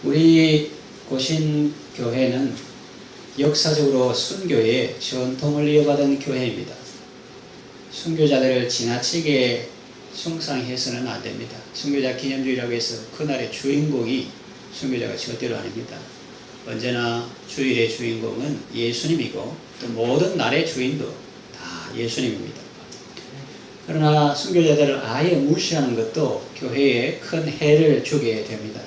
우리 고신교회는 역사적으로 순교의 전통을 이어받은 교회입니다. 순교자들을 지나치게 숭상해서는 안 됩니다. 순교자 기념주의라고 해서 그날의 주인공이 순교자가 절대로 아닙니다. 언제나 주일의 주인공은 예수님이고 또 모든 날의 주인도 다 예수님입니다. 그러나 순교자들을 아예 무시하는 것도 교회에 큰 해를 주게 됩니다.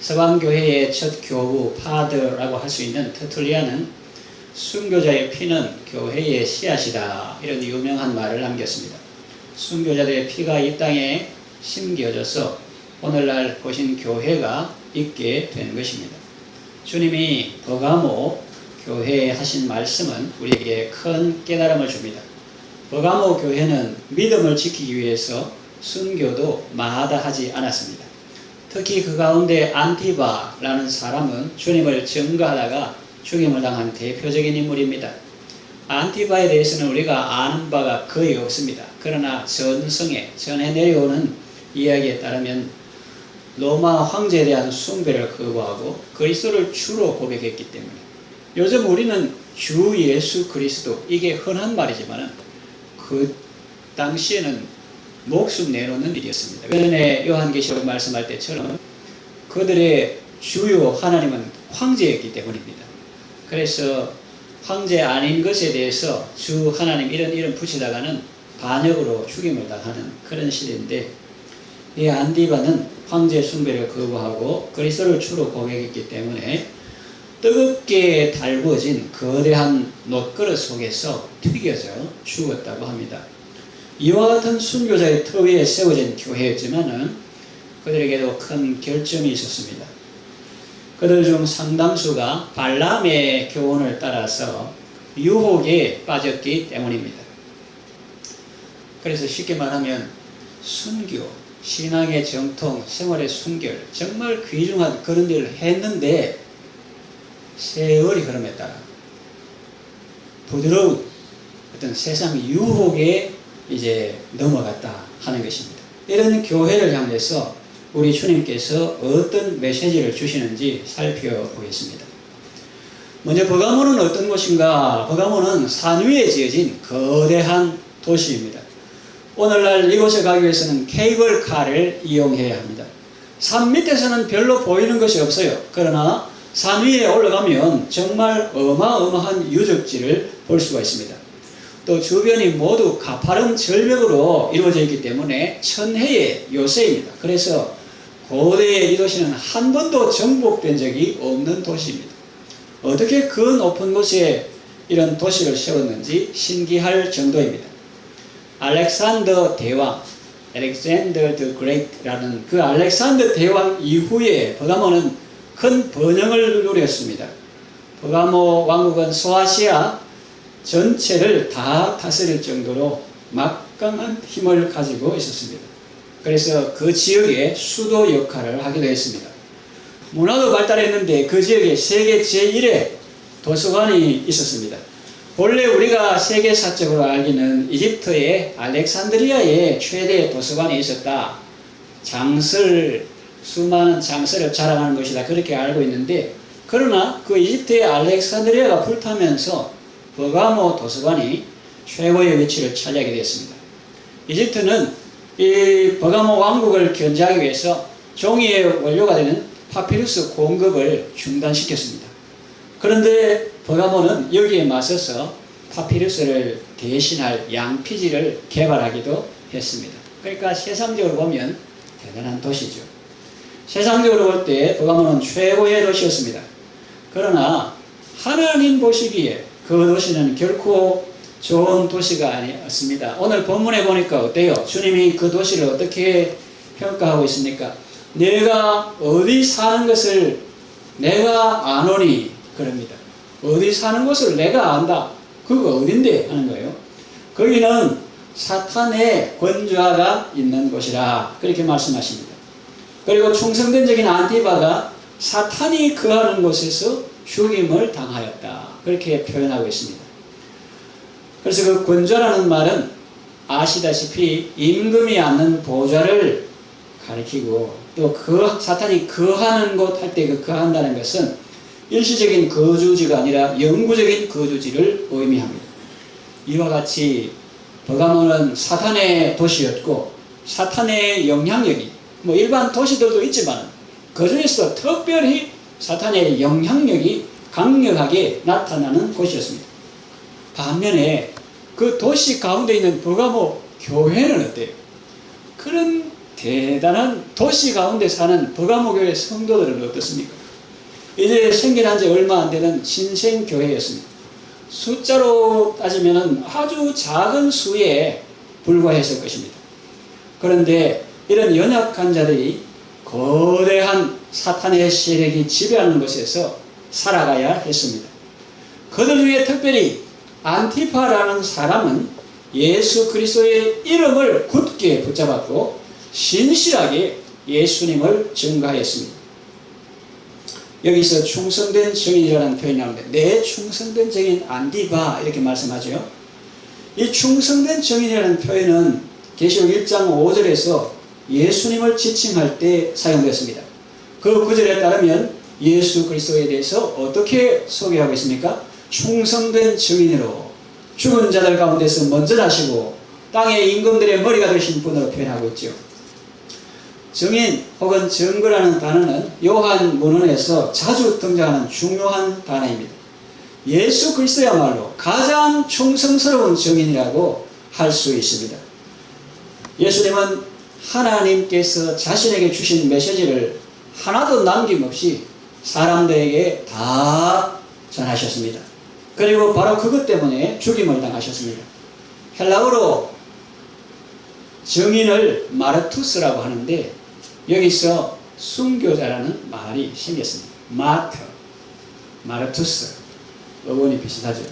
서방교회의 첫 교부 파더라고 할 수 있는 터툴리안은 순교자의 피는 교회의 씨앗이다, 이런 유명한 말을 남겼습니다. 순교자들의 피가 이 땅에 심겨져서 오늘날 고신교회가 있게 된 것입니다. 주님이 버가모 교회에 하신 말씀은 우리에게 큰 깨달음을 줍니다. 버가모 교회는 믿음을 지키기 위해서 순교도 마다하지 않았습니다. 특히 그 가운데 안티바라는 사람은 주님을 증거하다가 죽임을 당한 대표적인 인물입니다. 안티바에 대해서는 우리가 아는 바가 거의 없습니다. 그러나 전해 내려오는 이야기에 따르면 로마 황제에 대한 숭배를 거부하고 그리스도를 주로 고백했기 때문에, 요즘 우리는 주 예수 그리스도, 이게 흔한 말이지만 그 당시에는 목숨 내놓는 일이었습니다. 전에 요한계시록 말씀할 때처럼 그들의 주요 하나님은 황제였기 때문입니다. 그래서 황제 아닌 것에 대해서 주 하나님 이런 붙이다가는 반역으로 죽임을 당하는 그런 시대인데, 이 안디바는 황제 숭배를 거부하고 그리스도를 주로 고백했기 때문에 뜨겁게 달구어진 거대한 놋그릇 속에서 튀겨져 죽었다고 합니다. 이와 같은 순교자의 터 위에 세워진 교회였지만은 그들에게도 큰 결점이 있었습니다. 그들 중 상당수가 발람의 교훈을 따라서 유혹에 빠졌기 때문입니다. 그래서 쉽게 말하면 순교, 신앙의 정통, 생활의 순결, 정말 귀중한 그런 일을 했는데 세월이 흐름에 따라 부드러운 어떤 세상 유혹에 이제 넘어갔다 하는 것입니다. 이런 교회를 향해서 우리 주님께서 어떤 메시지를 주시는지 살펴보겠습니다. 먼저 버가모는 어떤 곳인가? 버가모는 산 위에 지어진 거대한 도시입니다. 오늘날 이곳에 가기 위해서는 케이블카를 이용해야 합니다. 산 밑에서는 별로 보이는 것이 없어요. 그러나 산 위에 올라가면 정말 어마어마한 유적지를 볼 수가 있습니다. 또 주변이 모두 가파른 절벽으로 이루어져 있기 때문에 천혜의 요새입니다. 그래서 고대의 이 도시는 한 번도 정복된 적이 없는 도시입니다. 어떻게 그 높은 곳에 이런 도시를 세웠는지 신기할 정도입니다. 알렉산더 대왕, Alexander the Great라는 그 알렉산더 대왕 이후에 버가모는 큰 번영을 누렸습니다. 버가모 왕국은 소아시아 전체를 다 다스릴 정도로 막강한 힘을 가지고 있었습니다. 그래서 그 지역의 수도 역할을 하기도 했습니다. 문화도 발달했는데 그 지역에 세계 제1의 도서관이 있었습니다. 본래 우리가 세계사적으로 알기는 이집트의 알렉산드리아에 최대 도서관이 있었다, 수많은 장설을 자랑하는 것이다, 그렇게 알고 있는데, 그러나 그 이집트의 알렉산드리아가 불타면서 버가모 도서관이 최고의 위치를 차지하게 되었습니다. 이집트는 이 버가모 왕국을 견제하기 위해서 종이의 원료가 되는 파피루스 공급을 중단시켰습니다. 그런데 버가모는 여기에 맞서서 파피루스를 대신할 양피지를 개발하기도 했습니다. 그러니까 세상적으로 보면 대단한 도시죠. 세상적으로 볼 때 버가모는 최고의 도시였습니다. 그러나 하나님 보시기에 그 도시는 결코 좋은 도시가 아니었습니다. 오늘 본문에 보니까 어때요? 주님이 그 도시를 어떻게 평가하고 있습니까? 내가 어디 사는 것을 내가 아노니, 그럽니다. 어디 사는 곳을 내가 안다. 그거 어딘데? 하는 거예요. 거기는 사탄의 권좌가 있는 곳이라, 그렇게 말씀하십니다. 그리고 충성된 적인 안티바가 사탄이 거하는 곳에서 죽임을 당하였다, 그렇게 표현하고 있습니다. 그래서 그 권좌라는 말은 아시다시피 임금이 앉는 보좌를 가리키고 또 사탄이 거하는 곳 할 때 그 거한다는 것은 일시적인 거주지가 아니라 영구적인 거주지를 의미합니다. 이와 같이 버가모는 사탄의 도시였고 사탄의 영향력이 일반 도시들도 있지만 그 중에서 특별히 사탄의 영향력이 강력하게 나타나는 곳이었습니다. 반면에 그 도시 가운데 있는 버가모 교회는 어때요? 그런 대단한 도시 가운데 사는 버가모 교회 성도들은 어떻습니까? 이제 생겨난 지 얼마 안 되는 신생교회였습니다. 숫자로 따지면 아주 작은 수에 불과했을 것입니다. 그런데 이런 연약한 자들이 거대한 사탄의 세력이 지배하는 곳에서 살아가야 했습니다. 그들 중에 특별히 안티파라는 사람은 예수 그리스도의 이름을 굳게 붙잡았고 신실하게 예수님을 증거하였습니다. 여기서 충성된 증인이라는 표현이 나오는데 내 충성된 증인 안디바 이렇게 말씀하죠. 이 충성된 증인이라는 표현은 계시록 1장 5절에서 예수님을 지칭할 때 사용됐습니다. 그 구절에 따르면 예수 그리스도에 대해서 어떻게 소개하고 있습니까? 충성된 증인으로 죽은 자들 가운데서 먼저 나시고 땅의 임금들의 머리가 되신 분으로 표현하고 있죠. 증인 혹은 증거라는 단어는 요한 문헌에서 자주 등장하는 중요한 단어입니다. 예수 그리스도야말로 가장 충성스러운 증인이라고 할 수 있습니다. 예수님은 하나님께서 자신에게 주신 메시지를 하나도 남김없이 사람들에게 다 전하셨습니다. 그리고 바로 그것 때문에 죽임을 당하셨습니다. 헬라어로 증인을 마르투스라고 하는데 여기서 순교자라는 말이 생겼습니다. 마르투스 어원이 비슷하죠.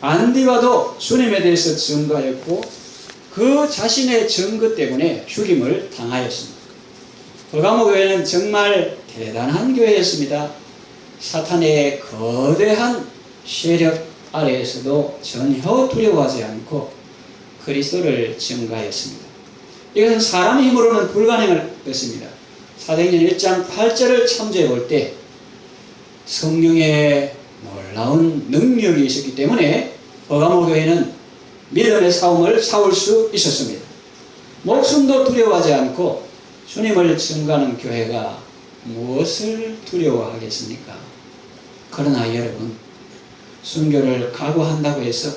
안디바도 주님에 대해서 증거하였고 그 자신의 증거 때문에 죽임을 당하였습니다. 버가모 교회는 정말 대단한 교회였습니다. 사탄의 거대한 세력 아래에서도 전혀 두려워하지 않고 그리스도를 증거하였습니다. 이것은 사람의 힘으로는 불가능할 것입니다. 사도행전 1장 8절을 참조해 볼 때 성령의 놀라운 능력이 있었기 때문에 버가모 교회는 믿음의 싸움을 싸울 수 있었습니다. 목숨도 두려워하지 않고 주님을 증거하는 교회가 무엇을 두려워하겠습니까? 그러나 여러분, 순교를 각오한다고 해서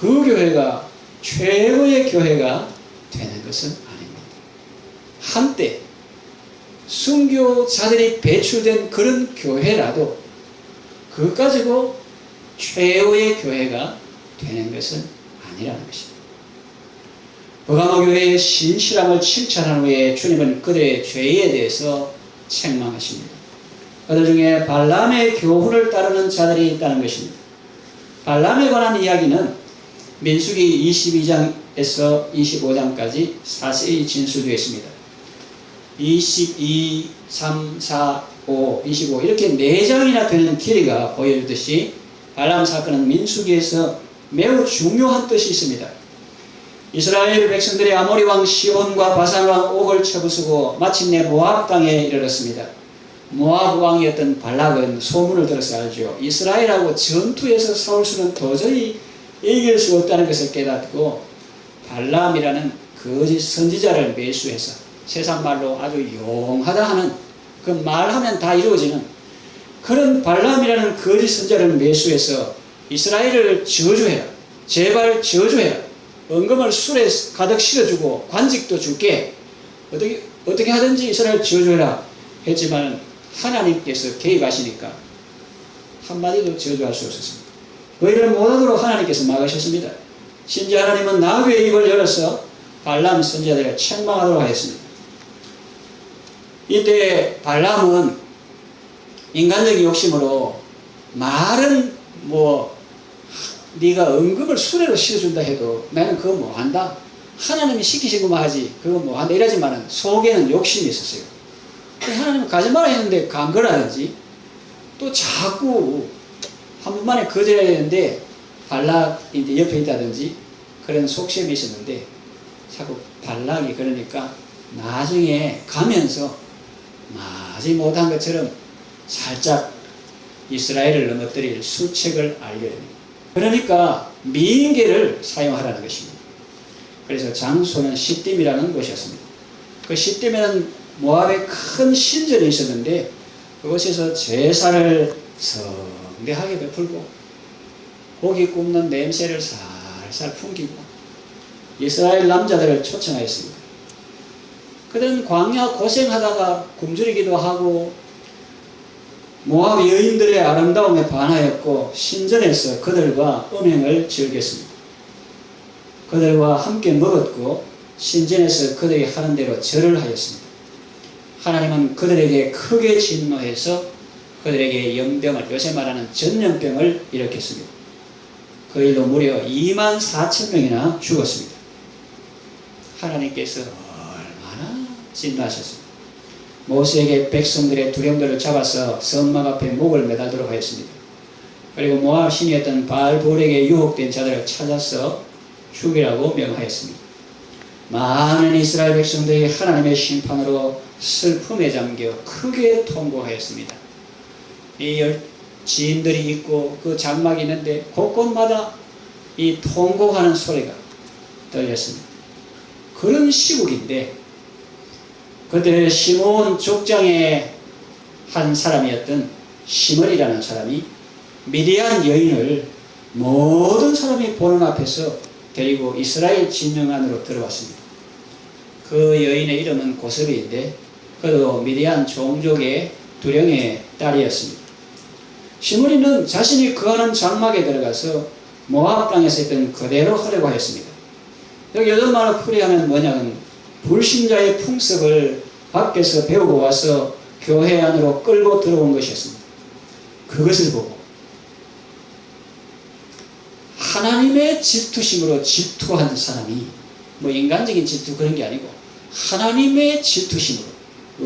그 교회가 최고의 교회가 되는 것은 아닙니다. 한때 순교자들이 배출된 그런 교회라도 그것 가지고 최고의 교회가 되는 것은 아니라는 것입니다. 버가모 교회의 신실함을 칭찬한 후에 주님은 그들의 죄에 대해서 책망하십니다. 그들 중에 발람의 교훈을 따르는 자들이 있다는 것입니다. 발람에 관한 이야기는 민수기 22장에서 25장까지 자세히 진술되어 있습니다. 22, 3, 4, 5, 25 이렇게 4장이나 되는 길이가 보여주듯이 발람 사건은 민수기에서 매우 중요한 뜻이 있습니다. 이스라엘 백성들이 아모리 왕 시온과 바산 왕 옥을 쳐부수고 마침내 모압 땅에 이르렀습니다. 모압 왕이었던 발락은 소문을 들어서 알죠. 이스라엘하고 전투에서 싸울 수는 도저히 이길 수 없다는 것을 깨닫고 발람이라는 거짓 선지자를 매수해서 세상 말로 아주 용하다 하는 그 말하면 다 이루어지는 그런 발람이라는 거짓 선지자를 매수해서 이스라엘을 저주해라. 제발 저주해라. 은금을 술에 가득 실어주고 관직도 줄게. 어떻게 하든지 이스라엘 저주해라 했지만 하나님께서 개입하시니까 한마디도 저주할 수 없었습니다. 그 일을 못하도록 하나님께서 막으셨습니다. 심지어 하나님은 나귀의 입을 열어서 발람 선지자들을 책망하도록 하였습니다. 이때 발람은 인간적인 욕심으로 말은 네가 은금을 수레로 실어준다 해도 나는 그거 뭐한다. 하나님이 시키신 것만 하지 그거 뭐한다 이러지만 속에는 욕심이 있었어요. 하나님은 가지 마라 했는데 간 거라든지 또 자꾸 한 번만에 거절해야 되는데 발락이 옆에 있다든지 그런 속셈이 있었는데 자꾸 발락이 그러니까 나중에 가면서 마지 못한 것처럼 살짝 이스라엘을 넘어뜨릴 수책을 알게 됩니다. 그러니까 미인계를 사용하라는 것입니다. 그래서 장소는 시딤이라는 곳이었습니다. 그 시딤에는 모압의 큰 신전이 있었는데 그곳에서 제사를 성대하게 베풀고 고기 굽는 냄새를 살살 풍기고 이스라엘 남자들을 초청하였습니다. 그들은 광야 고생하다가 굶주리기도 하고 모압 여인들의 아름다움에 반하였고 신전에서 그들과 음행을 즐겼습니다. 그들과 함께 먹었고 신전에서 그들이 하는 대로 절을 하였습니다. 하나님은 그들에게 크게 진노해서 그들에게 영병을, 요새 말하는 전염병을 일으켰습니다. 그 일로 무려 24,000명이나 죽었습니다. 하나님께서 얼마나 진노하셨습니다. 모세에게 백성들의 두령들을 잡아서 성막 앞에 목을 매달도록 하였습니다. 그리고 모압 신이었던 바알볼에게 유혹된 자들을 찾아서 죽이라고 명하였습니다. 많은 이스라엘 백성들이 하나님의 심판으로 슬픔에 잠겨 크게 통곡하였습니다. 이 지인들이 있고 그 장막이 있는데 곳곳마다 이 통곡하는 소리가 들렸습니다. 그런 시국인데 그들 시므온 족장의 한 사람이었던 시므리라는 사람이 미디안 여인을 모든 사람이 보는 앞에서 데리고 이스라엘 진영 안으로 들어왔습니다. 그 여인의 이름은 고스비인데 그도 미디안 종족의 두령의 딸이었습니다. 시므리는 자신이 거하는 장막에 들어가서 모압 땅에서 있던 그대로 하려고 하였습니다. 여기 여덟 말을 풀이하면 뭐냐면 불신자의 풍습을 밖에서 배우고 와서 교회 안으로 끌고 들어온 것이었습니다. 그것을 보고 하나님의 질투심으로 질투한 사람이 뭐 인간적인 질투 그런 게 아니고 하나님의 질투심으로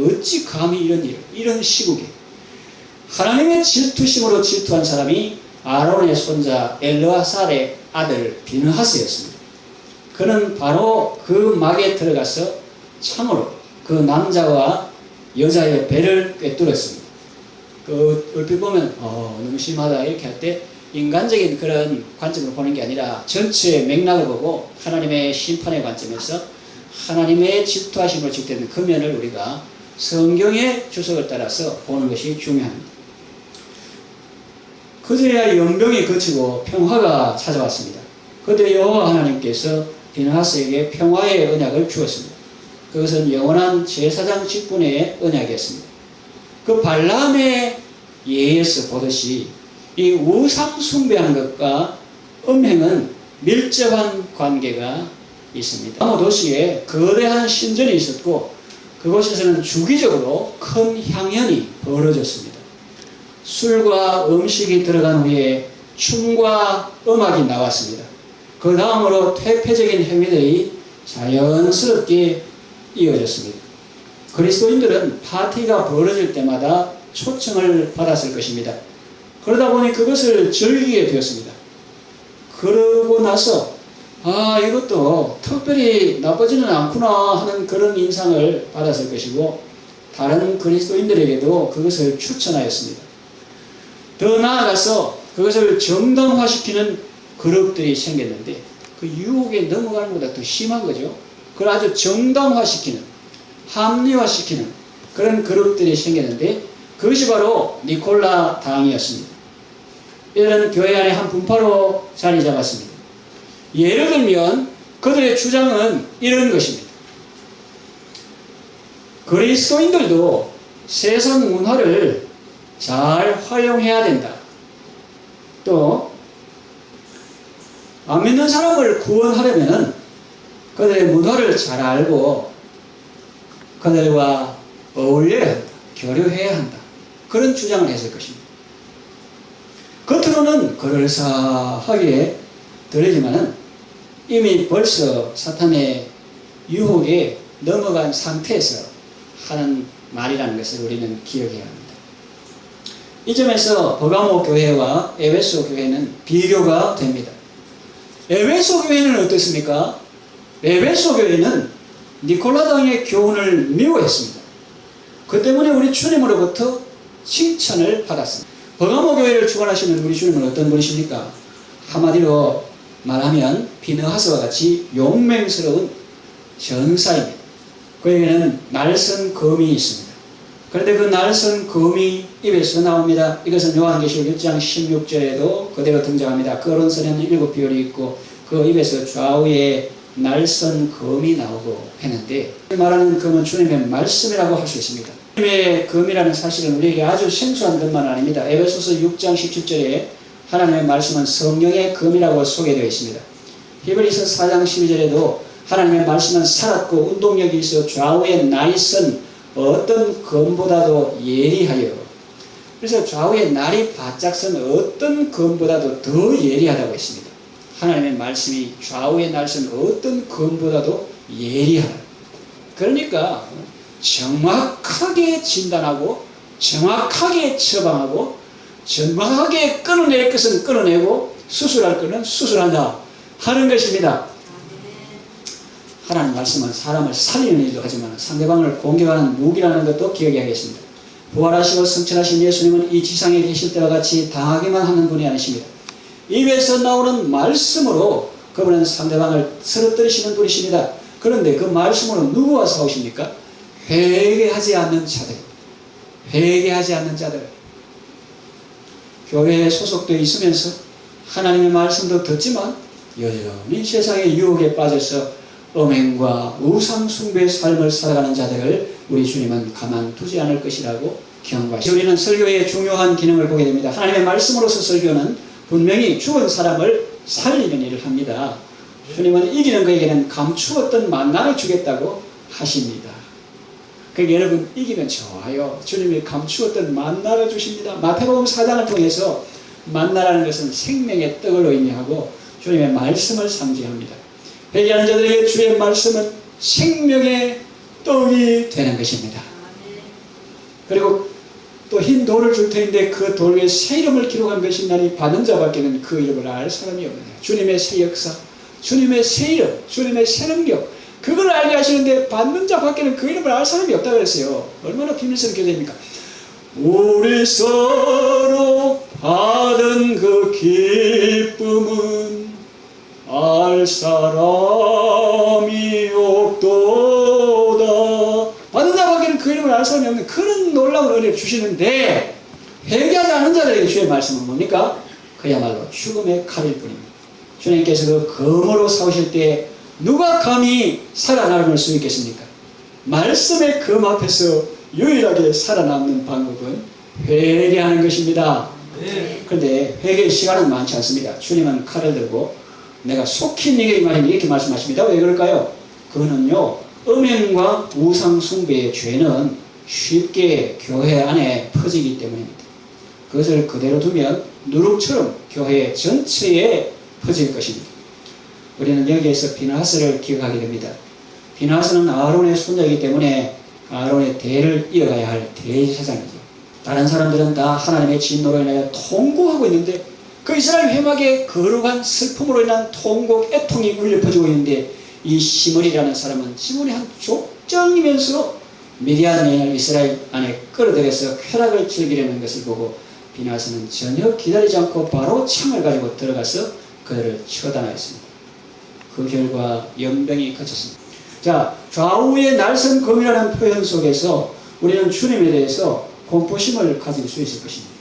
어찌 감히 이런 일을 이런 시국에 하나님의 질투심으로 질투한 사람이 아론의 손자 엘르아살의 아들 비느하스였습니다. 그는 바로 그 막에 들어가서 참으로 그 남자와 여자의 배를 꿰뚫었습니다. 그 얼핏 보면 너무 심하다 이렇게 할 때 인간적인 그런 관점으로 보는 게 아니라 전체의 맥락을 보고 하나님의 심판의 관점에서 하나님의 질투하심으로 직되는 그 면을 우리가 성경의 주석을 따라서 보는 것이 중요합니다. 그제야 연병이 그치고 평화가 찾아왔습니다. 그때 여호와 하나님께서 비느하스에게 평화의 언약을 주었습니다. 그것은 영원한 제사장 직분의 언약이었습니다. 그 발람의 예에서 보듯이 이 우상 숭배하는 것과 음행은 밀접한 관계가 있습니다. 아무 도시에 거대한 신전이 있었고 그곳에서는 주기적으로 큰 향연이 벌어졌습니다. 술과 음식이 들어간 후에 춤과 음악이 나왔습니다. 그 다음으로 퇴폐적인 행위들이 자연스럽게 이어졌습니다. 그리스도인들은 파티가 벌어질 때마다 초청을 받았을 것입니다. 그러다 보니 그것을 즐기게 되었습니다. 그러고 나서 이것도 특별히 나쁘지는 않구나 하는 그런 인상을 받았을 것이고 다른 그리스도인들에게도 그것을 추천하였습니다. 더 나아가서 그것을 정당화시키는 그룹들이 생겼는데 그 유혹에 넘어가는 것보다 더 심한 거죠. 그걸 아주 정당화시키는, 합리화시키는 그런 그룹들이 생겼는데 그것이 바로 니콜라 당이었습니다. 이들은 교회 안에 한 분파로 자리 잡았습니다. 예를 들면 그들의 주장은 이런 것입니다. 그리스도인들도 세상 문화를 잘 활용해야 된다. 또 안 믿는 사람을 구원하려면 그들의 문화를 잘 알고 그들과 어울려야 한다. 교류해야 한다. 그런 주장을 했을 것입니다. 겉으로는 그럴싸하게 들리지만은 이미 벌써 사탄의 유혹에 넘어간 상태에서 하는 말이라는 것을 우리는 기억해야 합니다. 이 점에서 버가모 교회와 에베소 교회는 비교가 됩니다. 에베소 교회는 어떻습니까? 에베소 교회는 니콜라당의 교훈을 미워했습니다. 그 때문에 우리 주님으로부터 칭찬을 받았습니다. 버가모 교회를 주관하시는 우리 주님은 어떤 분이십니까? 한마디로 말하면 비느하스와 같이 용맹스러운 전사입니다. 그에게는 날선 검이 있습니다. 그런데 그 날선 검이 입에서 나옵니다. 이것은 요한계시록 1장 16절에도 그대로 등장합니다. 그 오른손에는 7비율이 있고 그 입에서 좌우에 날선 검이 나오고 했는데 말하는 검은 주님의 말씀이라고 할 수 있습니다. 주님의 검이라는 사실은 우리에게 아주 생소한 것만 아닙니다. 에베소서 6장 17절에 하나님의 말씀은 성령의 검이라고 소개되어 있습니다. 히브리서 4장 12절에도 하나님의 말씀은 살았고 운동력이 있어 좌우에 날선 어떤 검보다도 예리하여, 그래서 좌우에 날이 바짝 선 어떤 검보다도 더 예리하다고 했습니다. 하나님의 말씀이 좌우에 날선 어떤 검보다도 예리하다. 그러니까 정확하게 진단하고 정확하게 처방하고 정확하게 끊어낼 것은 끊어내고 수술할 것은 수술한다 하는 것입니다. 하나님 말씀은 사람을 살리는 일도 하지만 상대방을 공격하는 무기라는 것도 기억해야겠습니다. 부활하시고 승천하신 예수님은 이 지상에 계실 때와 같이 당하기만 하는 분이 아니십니다. 입에서 나오는 말씀으로 그분은 상대방을 쓰러뜨리시는 분이십니다. 그런데 그 말씀으로 누구와 싸우십니까? 회개하지 않는 자들. 회개하지 않는 자들. 교회에 소속되어 있으면서 하나님의 말씀도 듣지만 여전히 세상의 유혹에 빠져서 음행과 우상숭배의 삶을 살아가는 자들을 우리 주님은 가만두지 않을 것이라고 경고하십니다. 우리는 설교의 중요한 기능을 보게 됩니다. 하나님의 말씀으로서 설교는 분명히 죽은 사람을 살리는 일을 합니다. 주님은 이기는 그에게는 감추었던 만나를 주겠다고 하십니다. 그러니까 여러분 이기면 좋아요. 주님이 감추었던 만나를 주십니다. 마태복음 4장을 통해서 만나라는 것은 생명의 떡을 의미하고 주님의 말씀을 상징합니다. 회개하는 자들에게 주의 말씀은 생명의 떡이 되는 것입니다. 그리고 또 흰 돌을 줄 터인데 그 돌 위에 새 이름을 기록한 것이나니 받은 자밖에는 그 이름을 알 사람이 없느냐. 주님의 새 역사, 주님의 새 이름, 주님의 새 능력, 그걸 알게 하시는데 받는 자밖에는 그 이름을 알 사람이 없다고 그랬어요. 얼마나 비밀스러운 교제입니까? 우리 서로 받은 그 기쁨은 알 사람이 없도다. 받은 자밖에는 그 이름을 알 사람이 없는 그런 놀라운 은혜를 주시는데 회개하지 않은 자들에게 주의 말씀은 뭡니까? 그야말로 죽음의 칼일 뿐입니다. 주님께서 그 검으로 싸우실 때 누가 감히 살아남을 수 있겠습니까? 말씀의 검 앞에서 유일하게 살아남는 방법은 회개하는 것입니다. 그런데 회개의 시간은 많지 않습니다. 주님은 칼을 들고 내가 속히 네게 임하리니 이렇게 말씀하십니다. 왜 그럴까요? 그거는요, 음행과 우상 숭배의 죄는 쉽게 교회 안에 퍼지기 때문입니다. 그것을 그대로 두면 누룩처럼 교회 전체에 퍼질 것입니다. 우리는 여기에서 비느하스를 기억하게 됩니다. 비느하스는 아론의 손자이기 때문에 아론의 대를 이어가야 할 대제사장이죠. 다른 사람들은 다 하나님의 진노로 인하여 통곡하고 있는데 그 이스라엘 회막에 거룩한 슬픔으로 인한 통곡, 애통이 울려 퍼지고 있는데 이 시므리라는 사람은 지문의 한 족장이면서 미디안 여인을 이스라엘 안에 끌어들여서 쾌락을 즐기려는 것을 보고 비느하스는 전혀 기다리지 않고 바로 창을 가지고 들어가서 그들을 처단하였습니다. 그 결과 연병이 그쳤습니다. 자, 좌우의 날선 검이라는 표현 속에서 우리는 주님에 대해서 공포심을 가질 수 있을 것입니다.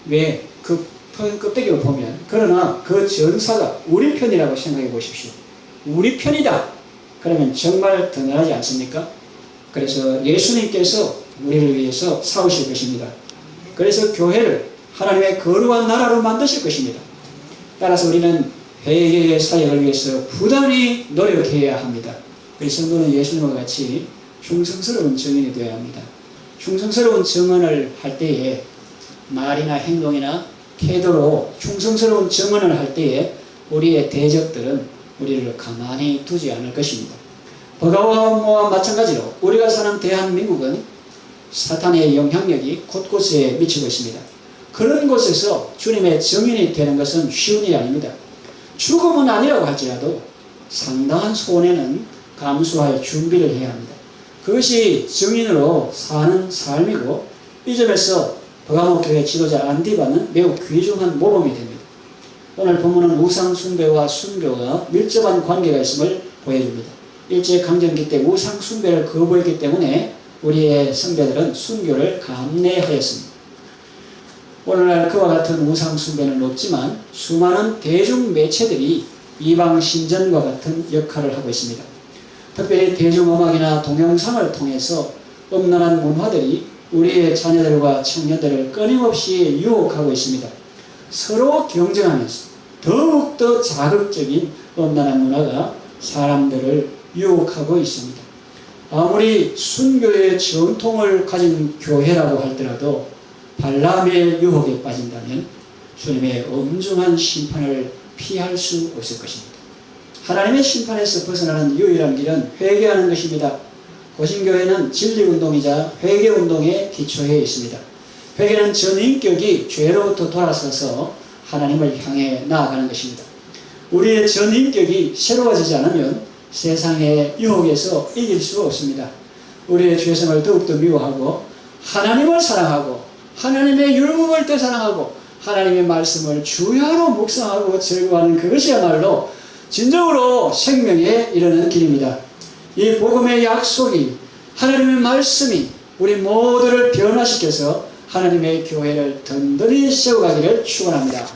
왜? 그 표현 껍데기를 보면, 그러나 그 전사가 우리 편이라고 생각해 보십시오. 우리 편이다. 그러면 정말 든든하지 않습니까? 그래서 예수님께서 우리를 위해서 싸우실 것입니다. 그래서 교회를 하나님의 거룩한 나라로 만드실 것입니다. 따라서 우리는 회개의 사역을 위해서 부단히 노력해야 합니다. 그래서 성도는 예수님과 같이 충성스러운 증인이 되어야 합니다. 충성스러운 증언을 할 때에 말이나 행동이나 태도로 충성스러운 증언을 할 때에 우리의 대적들은 우리를 가만히 두지 않을 것입니다. 버가모와 마찬가지로 우리가 사는 대한민국은 사탄의 영향력이 곳곳에 미치고 있습니다. 그런 곳에서 주님의 증인이 되는 것은 쉬운 일이 아닙니다. 죽음은 아니라고 할지라도 상당한 손해는 감수할 준비를 해야 합니다. 그것이 증인으로 사는 삶이고, 이 점에서 버가모 교회 지도자 안디바는 매우 귀중한 모범이 됩니다. 오늘 본문은 우상 숭배와 순교가 밀접한 관계가 있음을 보여줍니다. 일제강점기 때 우상 숭배를 거부했기 때문에 우리의 선배들은 순교를 감내하였습니다. 오늘날 그와 같은 우상 숭배는 없지만 수많은 대중 매체들이 이방 신전과 같은 역할을 하고 있습니다. 특별히 대중음악이나 동영상을 통해서 음란한 문화들이 우리의 자녀들과 청년들을 끊임없이 유혹하고 있습니다. 서로 경쟁하면서 더욱더 자극적인 음란한 문화가 사람들을 유혹하고 있습니다. 아무리 순교의 전통을 가진 교회라고 할지라도 발람의 유혹에 빠진다면 주님의 엄중한 심판을 피할 수 없을 것입니다. 하나님의 심판에서 벗어나는 유일한 길은 회개하는 것입니다. 고신교회는 진리운동이자 회개운동에 기초해 있습니다. 회개는 전인격이 죄로부터 돌아서서 하나님을 향해 나아가는 것입니다. 우리의 전인격이 새로워지지 않으면 세상의 유혹에서 이길 수 없습니다. 우리의 죄성을 더욱더 미워하고 하나님을 사랑하고 하나님의 율법을 더 사랑하고 하나님의 말씀을 주야로 묵상하고 즐거워하는 그것이야말로 진정으로 생명에 이르는 길입니다. 이 복음의 약속이 하나님의 말씀이 우리 모두를 변화시켜서 하나님의 교회를 든든히 세워가기를 축원합니다.